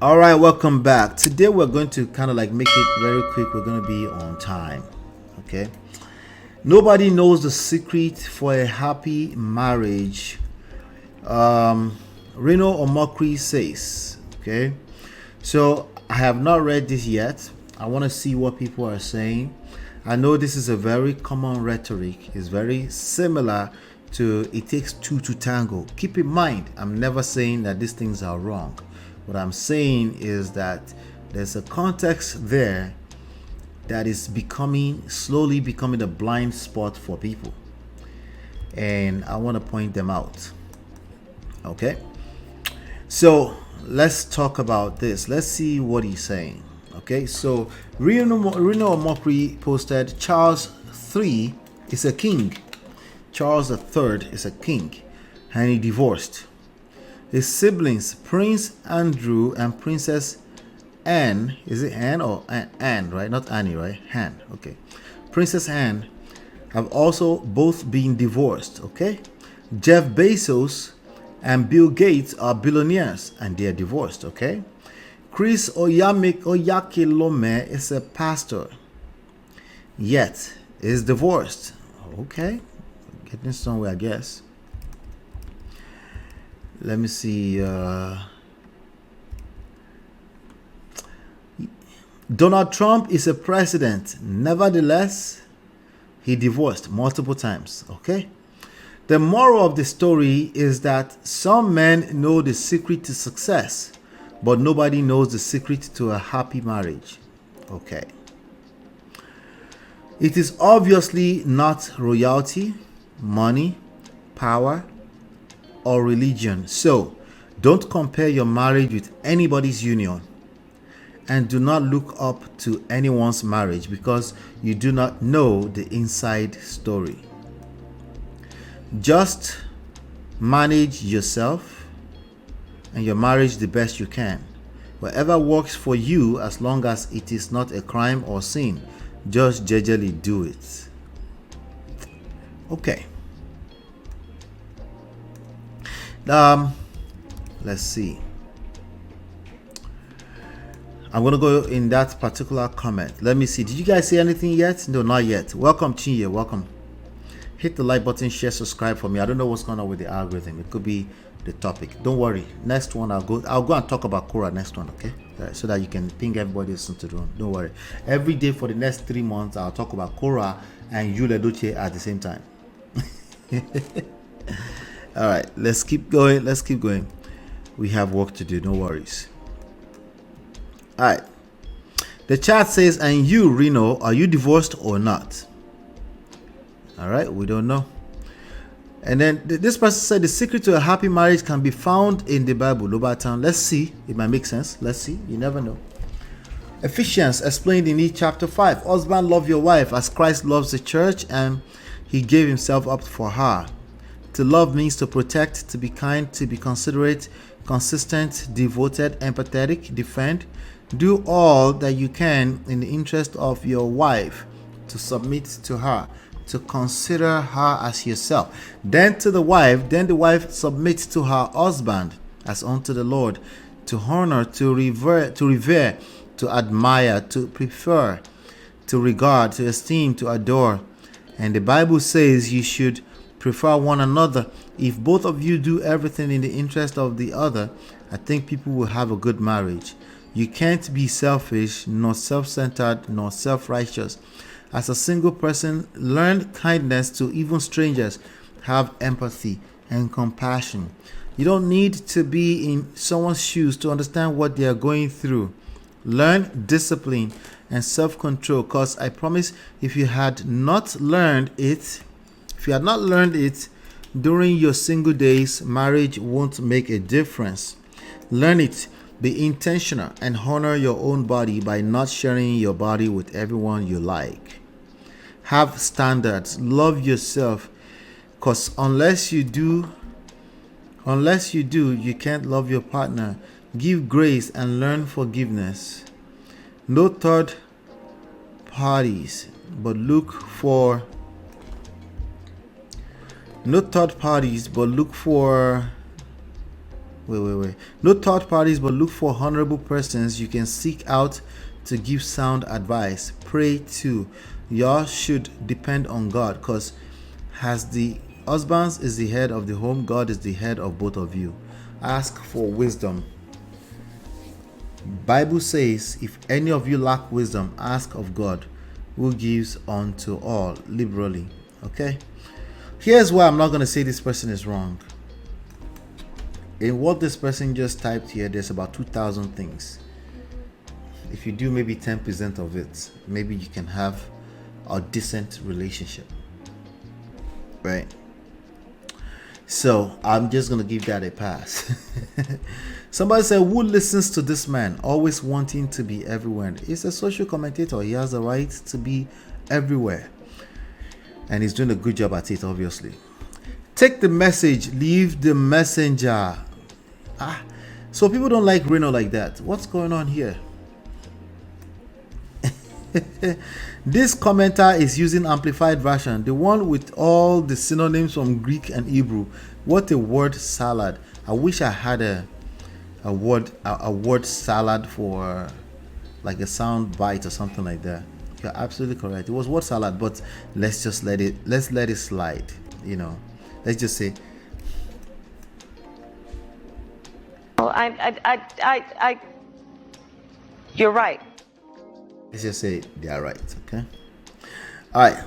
All right, welcome back. Today we're going to kind of like make it very quick. We're going to be on time. Okay. Nobody knows the secret for a happy marriage. Reno Omokri says. Okay. So I have not read this yet. I want to see what people are saying. I know this is a very common rhetoric. It's very similar to "it takes two to tango." Keep in mind, I'm never saying that these things are wrong. What I'm saying is that there's a context there that is slowly becoming a blind spot for people. And I want to point them out. Okay? So let's talk about this. Let's see what he's saying. Okay, so Reno Omokri posted Charles III is a king. Charles III is a king, and he divorced. His siblings, Prince Andrew and Princess Anne, is it Anne or Anne, right? Not Annie, right? Anne, okay. Princess Anne have also both been divorced, okay? Jeff Bezos and Bill Gates are billionaires and they are divorced, okay? Chris Oyakilome is a pastor, yet is divorced, okay? Getting somewhere, I guess. Let me see. Donald Trump is a president. Nevertheless, he divorced multiple times. Okay. The moral of the story is that some men know the secret to success, but nobody knows the secret to a happy marriage. Okay. It is obviously not royalty, money, power, or religion. So, don't compare your marriage with anybody's union. And do not look up to anyone's marriage because you do not know the inside story. Just manage yourself and your marriage the best you can. Whatever works for you, as long as it is not a crime or sin, just jejely do it. Okay. Let's see. I'm gonna go in that particular comment. Let me see. Did you guys say anything yet? No, not yet. Welcome, Chinye. Welcome. Hit the like button, share, subscribe for me. I don't know what's going on with the algorithm. It could be the topic. Don't worry. Next one, I'll go and talk about Quora next one, okay? So that you can ping everybody listen to the room. Don't worry. Every day for the next 3 months, I'll talk about Quora and Yule Doche at the same time. All right, let's keep going. We have work to do. No worries. All right. The chat says, and you, Reno, are you divorced or not? All right, we don't know. And then this person said the secret to a happy marriage can be found in the Bible. Lobatown. Let's see. It might make sense. Let's see. You never know. Ephesians explained in chapter 5. Husband, love your wife as Christ loves the church and he gave himself up for her. To love means to protect, to be kind, to be considerate, consistent, devoted, empathetic, defend. Do all that you can in the interest of your wife, to submit to her, to consider her as yourself. Then the wife submits to her husband as unto the Lord, to honor, to revere, to admire, to prefer, to regard, to esteem, to adore. And the Bible says you should prefer one another. If both of you do everything in the interest of the other, I think people will have a good marriage. You can't be selfish, nor self-centered, nor self-righteous. As a single person, learn kindness to even strangers. Have empathy and compassion. You don't need to be in someone's shoes to understand what they are going through. Learn discipline and self-control, because I promise if you had not learned it during your single days, marriage won't make a difference. Learn it. Be intentional and honor your own body by not sharing your body with everyone you like. Have standards. Love yourself, because unless you do, you can't love your partner. Give grace and learn forgiveness. No third parties, but look for Wait. No third parties, but look for honorable persons you can seek out to give sound advice. Pray too. Y'all should depend on God, because as the husband is the head of the home, God is the head of both of you. Ask for wisdom. Bible says, if any of you lack wisdom, ask of God, who gives unto all liberally. Okay? Here's why I'm not going to say this person is wrong. In what this person just typed here, there's about 2,000 things. If you do maybe 10% of it, maybe you can have a decent relationship. Right? So I'm just going to give that a pass. Somebody said, who listens to this man, always wanting to be everywhere? He's a social commentator. He has the right to be everywhere. And he's doing a good job at it, obviously. Take the message, leave the messenger. So people don't like Reno like that. What's going on here? This commenter is using amplified version, the one with all the synonyms from Greek and Hebrew. What a word salad. I wish I had a word salad for like a sound bite or something like that. You're absolutely correct. It was word salad, but let's let it slide. Let's just say, you're right. Let's just say they are right. Okay. All right.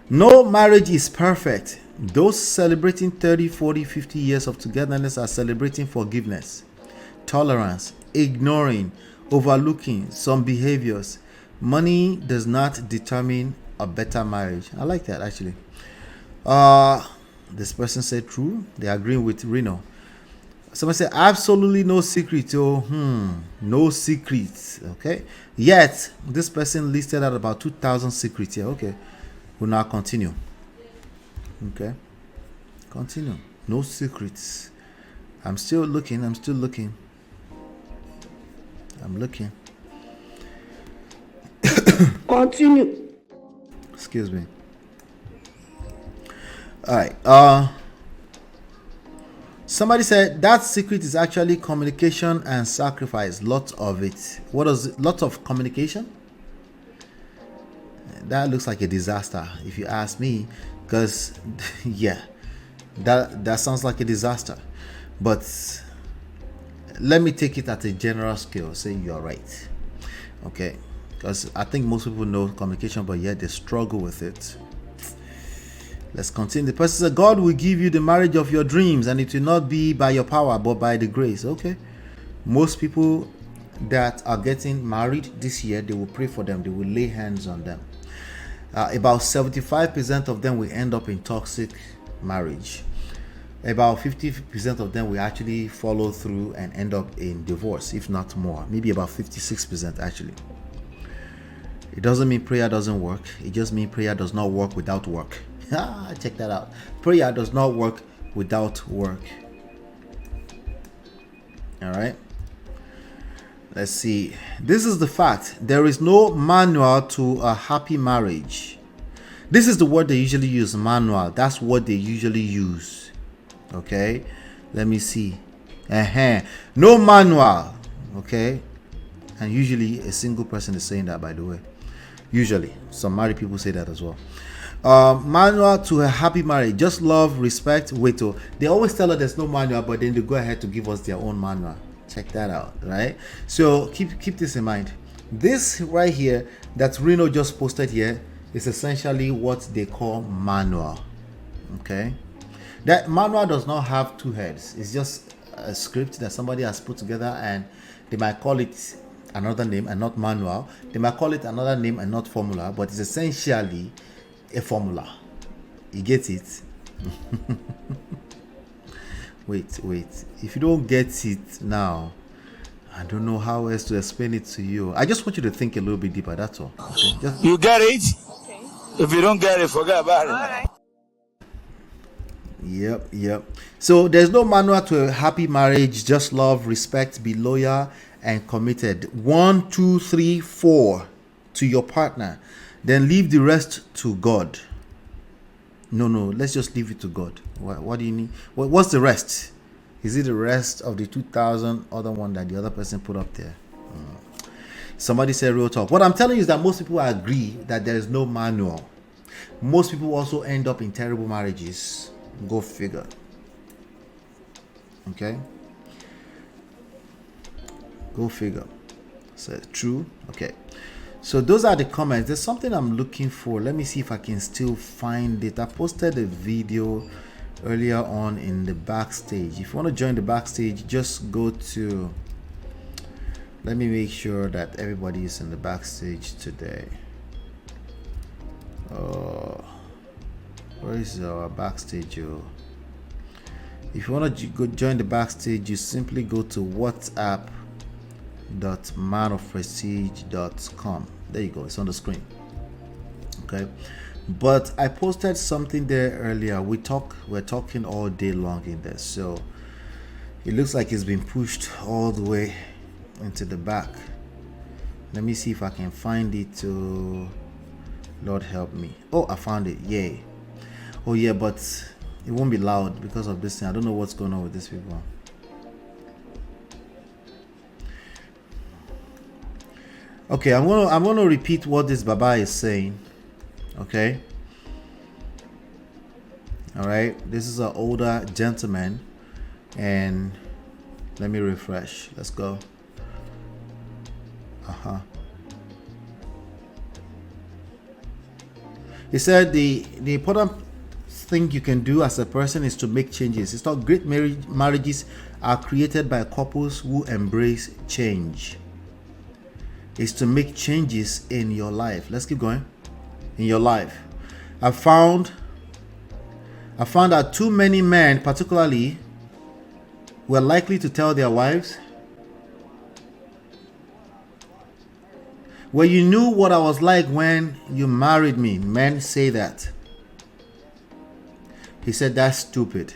No marriage is perfect. Those celebrating 30, 40, 50 years of togetherness are celebrating forgiveness, tolerance, ignoring, overlooking some behaviors. Money does not determine a better marriage. I like that, actually. This person said true. They are agreeing with Reno. Somebody said absolutely no secret. No secrets. Okay. Yet this person listed out about 2,000 secrets here. Okay. We'll now continue. Okay. Continue. No secrets. I'm still looking. I'm looking. Continue. Excuse me. All right. Somebody said that secret is actually communication and sacrifice. Lots of it. What is it? Lots of communication? That looks like a disaster, if you ask me. Because, yeah, that sounds like a disaster. But let me take it at a general scale. Say you're right. Okay. Because I think most people know communication, but yet they struggle with it. Let's continue. The person said, God will give you the marriage of your dreams, and it will not be by your power, but by the grace. Okay. Most people that are getting married this year, they will pray for them. They will lay hands on them. About 75% of them will end up in toxic marriage. About 50% of them will actually follow through and end up in divorce, if not more. Maybe about 56% actually. It doesn't mean prayer doesn't work. It just means prayer does not work without work. Check that out. Prayer does not work without work. All right. Let's see. This is the fact. There is no manual to a happy marriage. This is the word they usually use, manual. That's what they usually use. Okay. Let me see. No manual. Okay. And usually a single person is saying that, by the way. Usually. Some married people say that as well. Manual to a happy marriage. Just love, respect, wait. They always tell us there's no manual, but then they go ahead to give us their own manual. Check that out, right? So keep this in mind. This right here that Reno just posted here is essentially what they call manual. Okay, that manual does not have two heads. It's just a script that somebody has put together, and they might call it another name and not manual. They might call it another name and not formula, but it's essentially a formula. You get it? Wait. If you don't get it now, I don't know how else to explain it to you. I just want you to think a little bit deeper. That's all. Okay? You get it? Okay. If you don't get it, forget about it. All right. Yep. So there's no manual to a happy marriage. Just love, respect, be loyal and committed. 1, 2, 3, 4 to your partner. Then leave the rest to God. No, let's just leave it to God. What do you need? What's the rest? Is it the rest of the 2,000 other one that the other person put up there? Somebody said real talk. What I'm telling you is that most people agree that there is no manual. Most people also end up in terrible marriages. Go figure. Okay? Go figure. So true. Okay. So those are the comments. There's something I'm looking for. Let me see if I can still find it. I posted a video earlier on in the backstage. If you want to join the backstage, just go to, let me make sure that everybody is in the backstage today. Where is our backstage? If you want to go join the backstage, you simply go to whatsapp.manofprestige.com. There you go, it's on the screen. Okay, but I posted something there earlier. We're talking all day long in there, so it looks like it's been pushed all the way into the back. Let me see if I can find it. To Lord help me. Oh, I found it. Yay. Oh yeah, but it won't be loud because of this thing. I don't know what's going on with these people. Okay, I'm gonna repeat what this Baba is saying. Okay. All right. This is an older gentleman, and let me refresh. Let's go. He said the important thing you can do as a person is to make changes. It's not great marriages are created by couples who embrace change. Is to make changes in your life. Let's keep going. In your life, I found that too many men, particularly, were likely to tell their wives, "Well, you knew what I was like when you married me." Men say that. He said that's stupid.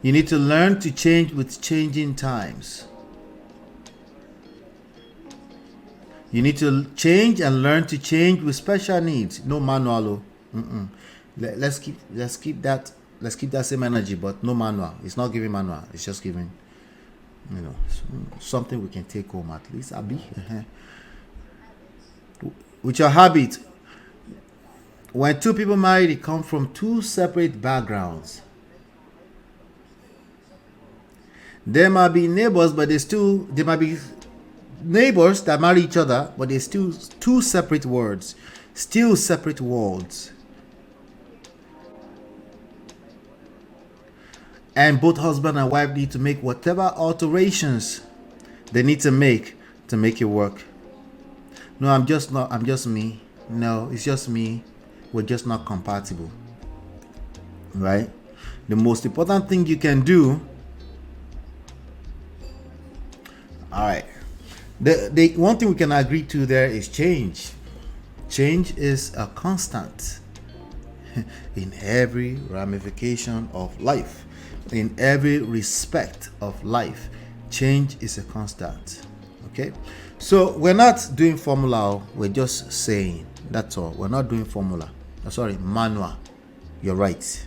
You need to learn to change with changing times. You need to change and learn to change with special needs. No manual. Let's keep that same energy, but no manual. It's not giving manual. It's just giving, something we can take home at least. Abi, with your habit. When two people marry, they come from two separate backgrounds. There might be neighbors, but there might be neighbors that marry each other, but they're still two separate words, still separate worlds. And both husband and wife need to make whatever alterations they need to make it work. No, I'm just me. No, it's just me. We're just not compatible. Right? The most important thing you can do. All right. The one thing we can agree to there is change. Change is a constant in every ramification of life, in every respect of life. Change is a constant. Okay, so we're not doing formula. We're just saying, that's all. We're not doing formula. Sorry, manual. You're right.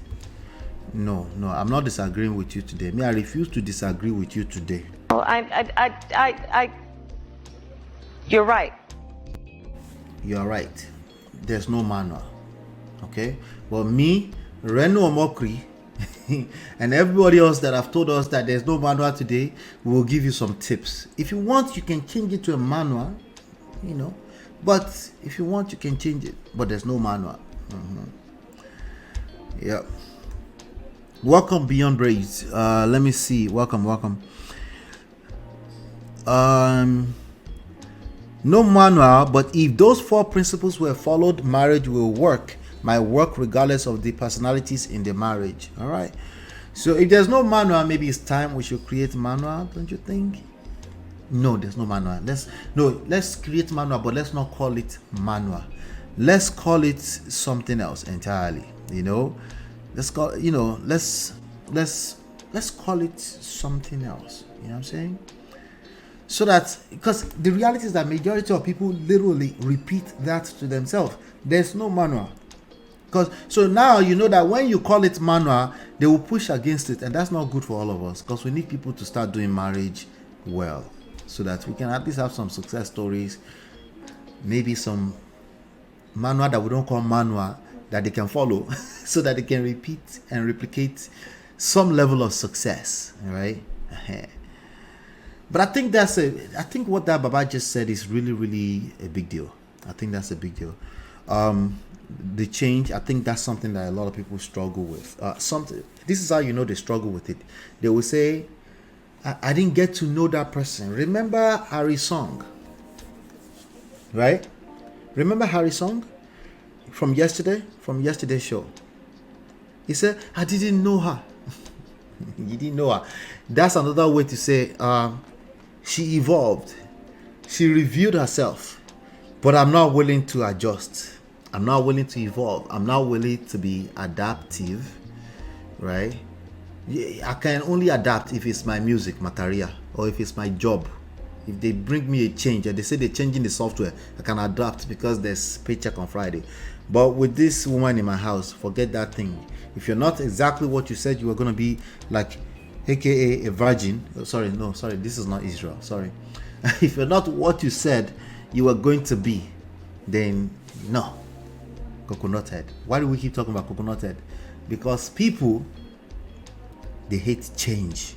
No, I'm not disagreeing with you today. I refuse to disagree with you today. Oh, you're right. You're right. There's no manual. Okay? Well, me, Reno Omokri, and everybody else that have told us that there's no manual today, we will give you some tips. If you want, you can change it to a manual, but if you want, you can change it, but there's no manual. Yeah. Welcome, Beyond Braids. Let me see. Welcome. No manual, but if those 4 principles were followed, marriage will work. Might work regardless of the personalities in the marriage. All right. So if there's no manual, maybe it's time we should create manual, don't you think? No, there's no manual. Let's create manual, but let's not call it manual. Let's call it something else entirely. Let's call let's call it something else. You know what I'm saying? So that, because the reality is that majority of people literally repeat that to themselves. There's no manual. Because so now you know that when you call it manual, they will push against it, and that's not good for all of us, because we need people to start doing marriage well, so that we can at least have some success stories, maybe some manual that we don't call manual that they can follow, so that they can repeat and replicate some level of success, right? But I think what that Baba just said is really a big deal. I think that's a big deal. The change, I think that's something that a lot of people struggle with. This is how you know they struggle with it. They will say, I didn't get to know that person. Remember Harry's song, right? Remember Harry's song from yesterday's show? He said, I didn't know her. You didn't know her. That's another way to say she evolved. She reviewed herself. But I'm not willing to adjust. I'm not willing to evolve. I'm not willing to be adaptive, right? I can only adapt if it's my music, my career, or if it's my job. If they bring me a change and they say they're changing the software, I can adapt because there's paycheck on Friday. But with this woman in my house, forget that thing. If you're not exactly what you said you were going to be, like, aka a virgin. Sorry, this is not Israel. Sorry. If you're not what you said you were going to be, then no. Coconut head. Why do we keep talking about coconut head? Because people, they hate change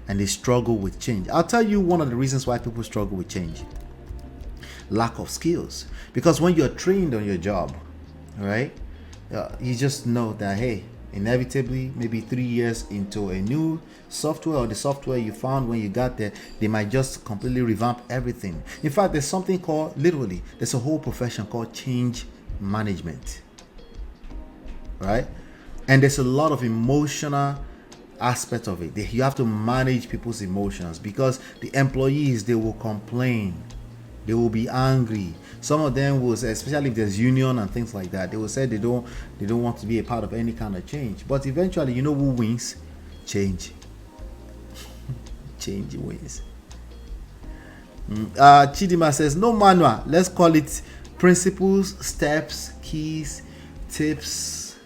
and they struggle with change. I'll tell you one of the reasons why people struggle with change. Lack of skills. Because when you're trained on your job, right, you just know that, hey, inevitably, maybe 3 years into a new software, or the software you found when you got there, they might just completely revamp everything. In fact, there's something called, literally, there's a whole profession called change management, right? And there's a lot of emotional aspect of it. You have to manage people's emotions, because the employees, they will complain, they will be angry. Some of them will say, especially if there's union and things like that, they will say they don't want to be a part of any kind of change. But eventually, you know who wins? Change. Change wins. Chidima says, no manual. Let's call it principles, steps, keys, tips,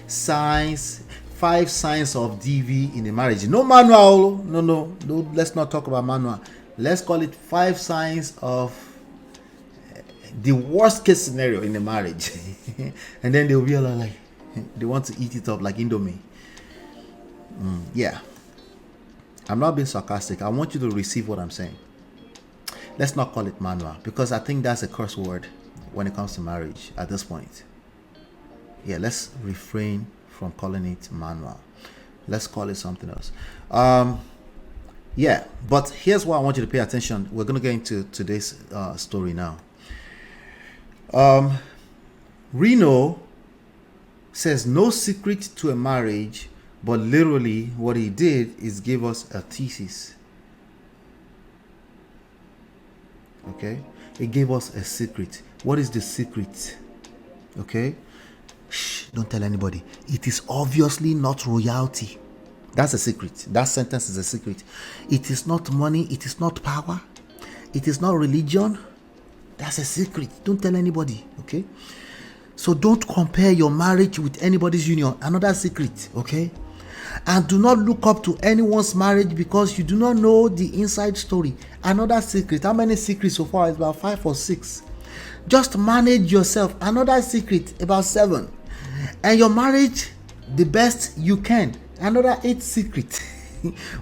signs, 5 signs of DV in a marriage. No manual. No. Let's not talk about manual. Let's call it 5 signs of the worst case scenario in a marriage. And then they'll be all like, they want to eat it up like Indomie. Yeah. I'm not being sarcastic. I want you to receive what I'm saying. Let's not call it manual, because I think that's a curse word when it comes to marriage at this point. Yeah, let's refrain from calling it manual. Let's call it something else. Yeah, but here's why I want you to pay attention. We're going to get into today's story now. Reno says no secret to a marriage, but literally what he did is give us a thesis. Okay, he gave us a secret. What is the secret? Okay, shh, don't tell anybody. It is obviously not royalty. That's a secret. That sentence is a secret. It is not money. It is not power. It is not religion. That's a secret. Don't tell anybody. Okay, so don't compare your marriage with anybody's union. Another secret. Okay, and do not look up to anyone's marriage because you do not know the inside story. Another secret. How many secrets so far? It's about 5 or 6. Just manage yourself. Another secret, about 7. And your marriage, the best you can. Another 8 secrets.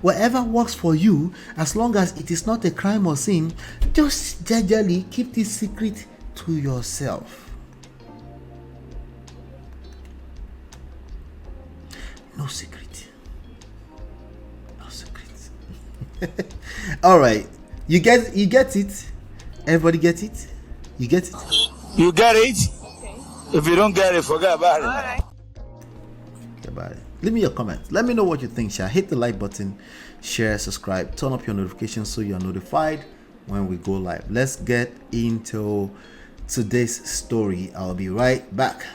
Whatever works for you, as long as it is not a crime or sin, just jejely keep this secret to yourself. No secret. No secret. All right. You get it? Everybody get it? You get it? You get it? If you don't get it, forget about it. All right. Forget about it. Leave me your comments. Let me know what you think. Hit the like button, share, subscribe, turn up your notifications so you're notified when we go live. Let's get into today's story. I'll be right back.